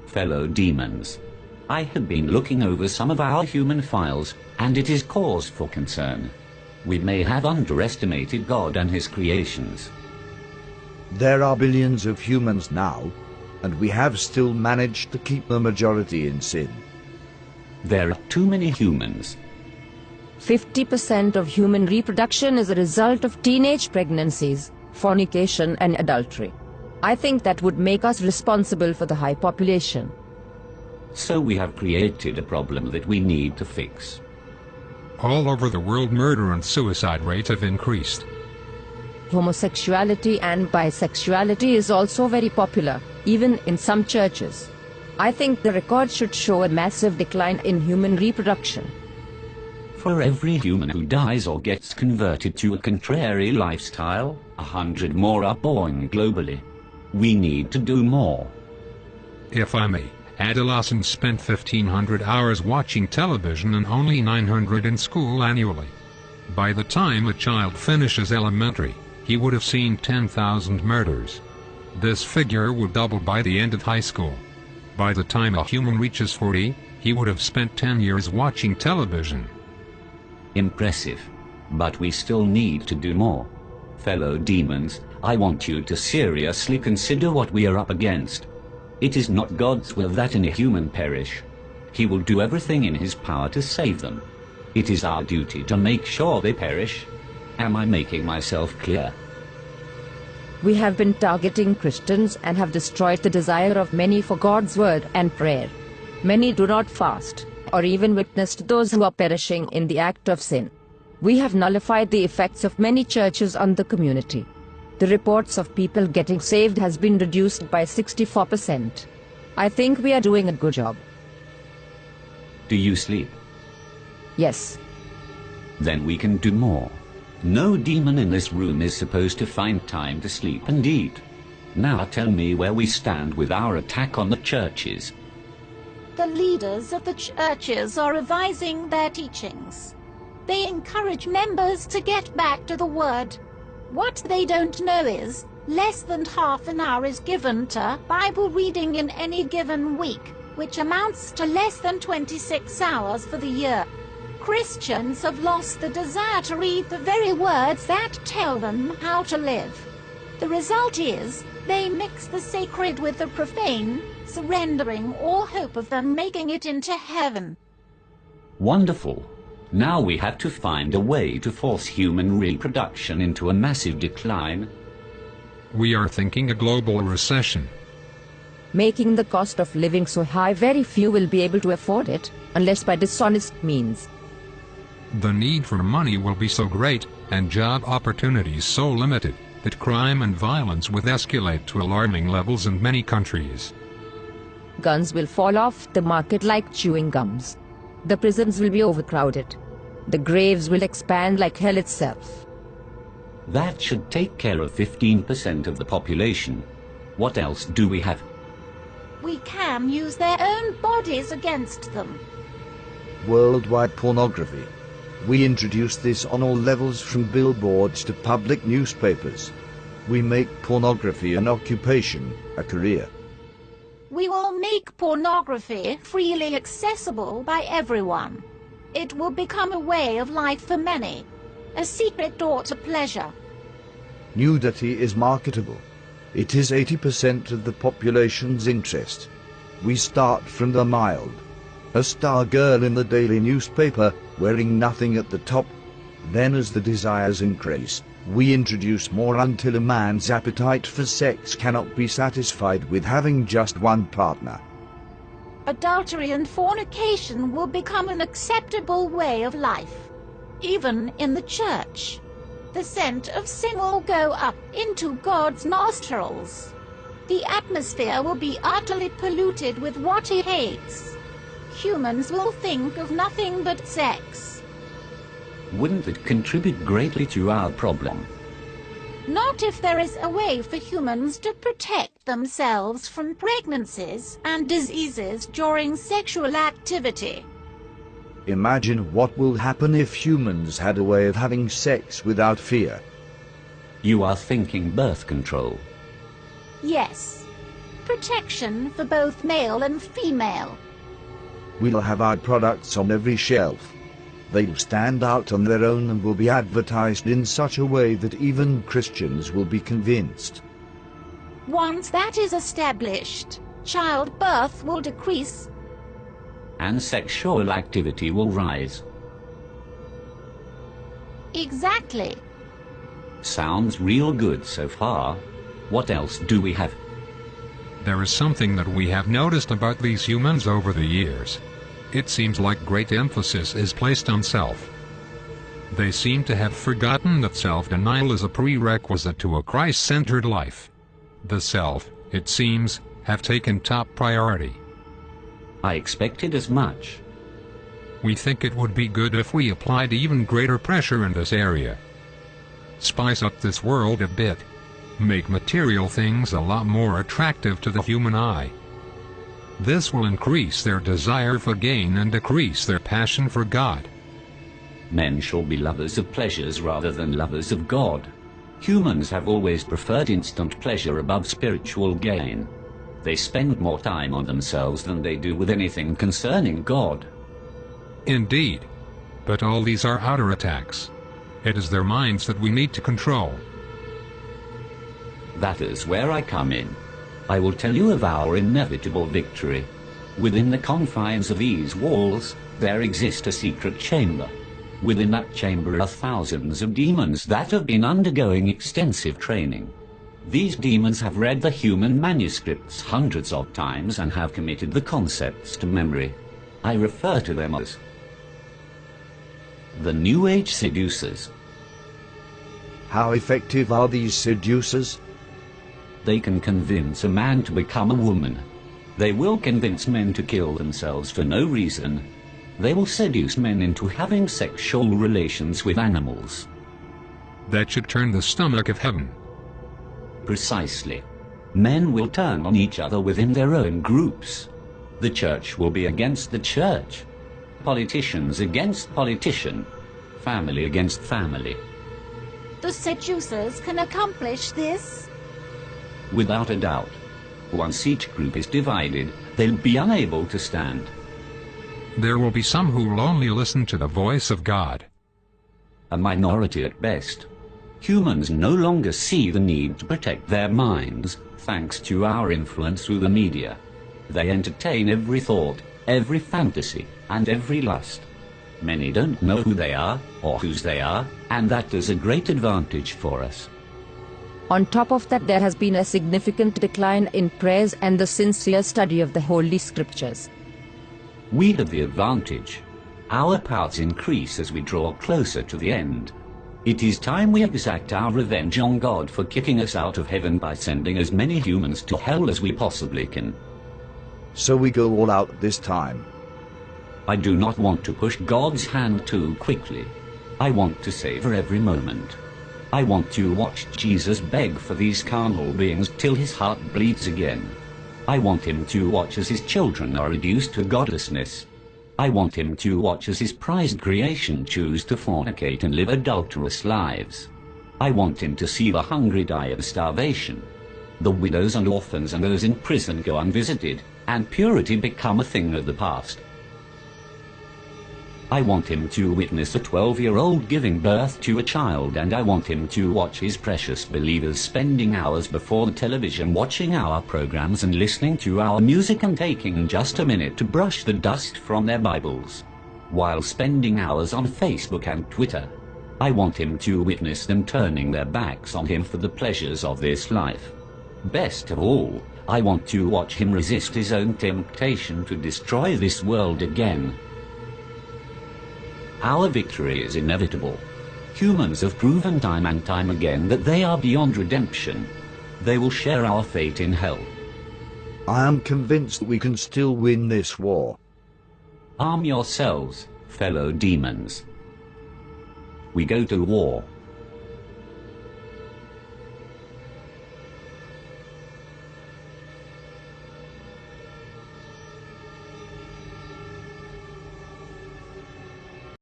Fellow demons, I have been looking over some of our human files, and it is cause for concern. We may have underestimated God and his creations. There are billions of humans now, and we have still managed to keep the majority in sin. There are too many humans. 50% of human reproduction is a result of teenage pregnancies, fornication and adultery. I think that would make us responsible for the high population. So we have created a problem that we need to fix. All over the world, murder and suicide rates have increased. Homosexuality and bisexuality is also very popular, even in some churches. I think the record should show a massive decline in human reproduction. For every human who dies or gets converted to a contrary lifestyle, 100 more are born globally. We need to do more. If I may, adolescents spent 1,500 hours watching television and only 900 in school annually. By the time a child finishes elementary, he would have seen 10,000 murders. This figure would double by the end of high school. By the time a human reaches 40, he would have spent 10 years watching television. Impressive. But we still need to do more. Fellow demons, I want you to seriously consider what we are up against. It is not God's will that any human perish. He will do everything in his power to save them. It is our duty to make sure they perish. Am I making myself clear? We have been targeting Christians and have destroyed the desire of many for God's word and prayer. Many do not fast, or even witness to those who are perishing in the act of sin. We have nullified the effects of many churches on the community. The reports of people getting saved has been reduced by 64%. I think we are doing a good job. Do you sleep? Yes. Then we can do more. No demon in this room is supposed to find time to sleep and eat. Now tell me where we stand with our attack on the churches. The leaders of the churches are revising their teachings. They encourage members to get back to the Word. What they don't know is, less than half an hour is given to Bible reading in any given week, which amounts to less than 26 hours for the year. Christians have lost the desire to read the very words that tell them how to live. The result is, they mix the sacred with the profane, surrendering all hope of them making it into heaven. Wonderful. Now we have to find a way to force human reproduction into a massive decline. We are thinking a global recession. Making the cost of living so high, very few will be able to afford it, unless by dishonest means. The need for money will be so great, and job opportunities so limited, that crime and violence will escalate to alarming levels in many countries. Guns will fall off the market like chewing gums. The prisons will be overcrowded. The graves will expand like hell itself. That should take care of 15% of the population. What else do we have? We can use their own bodies against them. Worldwide pornography. We introduce this on all levels, from billboards to public newspapers. We make pornography an occupation, a career. We will make pornography freely accessible by everyone. It will become a way of life for many, a secret door to pleasure. Nudity is marketable. It is 80% of the population's interest. We start from the mild. A star girl in the daily newspaper, wearing nothing at the top. Then as the desires increase, we introduce more until a man's appetite for sex cannot be satisfied with having just one partner. Adultery and fornication will become an acceptable way of life, even in the church. The scent of sin will go up into God's nostrils. The atmosphere will be utterly polluted with what he hates. Humans will think of nothing but sex. Wouldn't it contribute greatly to our problem? Not if there is a way for humans to protect themselves from pregnancies and diseases during sexual activity. Imagine what will happen if humans had a way of having sex without fear. You are thinking birth control. Yes. protection for both male and female. We'll have our products on every shelf. They'll stand out on their own and will be advertised in such a way that even Christians will be convinced. Once that is established, childbirth will decrease. And sexual activity will rise. Exactly. Sounds real good so far. What else do we have? There is something that we have noticed about these humans over the years. It seems like great emphasis is placed on self. They seem to have forgotten that self-denial is a prerequisite to a Christ-centered life. The self, it seems, have taken top priority. I expected as much. We think it would be good if we applied even greater pressure in this area. Spice up this world a bit. Make material things a lot more attractive to the human eye. This will increase their desire for gain and decrease their passion for God. Men shall be lovers of pleasures rather than lovers of God. Humans have always preferred instant pleasure above spiritual gain. They spend more time on themselves than they do with anything concerning God. Indeed. But all these are outer attacks. It is their minds that we need to control. That is where I come in. I will tell you of our inevitable victory. Within the confines of these walls, there exists a secret chamber. Within that chamber are thousands of demons that have been undergoing extensive training. These demons have read the human manuscripts hundreds of times and have committed the concepts to memory. I refer to them as the New Age seducers. How effective are these seducers? They can convince a man to become a woman. They will convince men to kill themselves for no reason. They will seduce men into having sexual relations with animals. That should turn the stomach of heaven. Precisely. Men will turn on each other within their own groups. The church will be against the church. Politicians against politician. Family against family. The seducers can accomplish this? Without a doubt. Once each group is divided, they'll be unable to stand. There will be some who will only listen to the voice of God. A minority at best. Humans no longer see the need to protect their minds, thanks to our influence through the media. They entertain every thought, every fantasy, and every lust. Many don't know who they are, or whose they are, and that is a great advantage for us. On top of that, there has been a significant decline in prayers and the sincere study of the Holy Scriptures. We have the advantage. Our powers increase as we draw closer to the end. It is time we exact our revenge on God for kicking us out of heaven by sending as many humans to hell as we possibly can. So we go all out this time. I do not want to push God's hand too quickly. I want to savor every moment. I want to watch Jesus beg for these carnal beings till his heart bleeds again. I want him to watch as his children are reduced to godlessness. I want him to watch as his prized creation choose to fornicate and live adulterous lives. I want him to see the hungry die of starvation, the widows and orphans and those in prison go unvisited, and purity become a thing of the past. I want him to witness a 12-year-old giving birth to a child, and I want him to watch his precious believers spending hours before the television watching our programs and listening to our music and taking just a minute to brush the dust from their Bibles, while spending hours on Facebook and Twitter. I want him to witness them turning their backs on him for the pleasures of this life. Best of all, I want to watch him resist his own temptation to destroy this world again. Our victory is inevitable. Humans have proven time and time again that they are beyond redemption. They will share our fate in hell. I am convinced that we can still win this war. Arm yourselves, fellow demons. We go to war.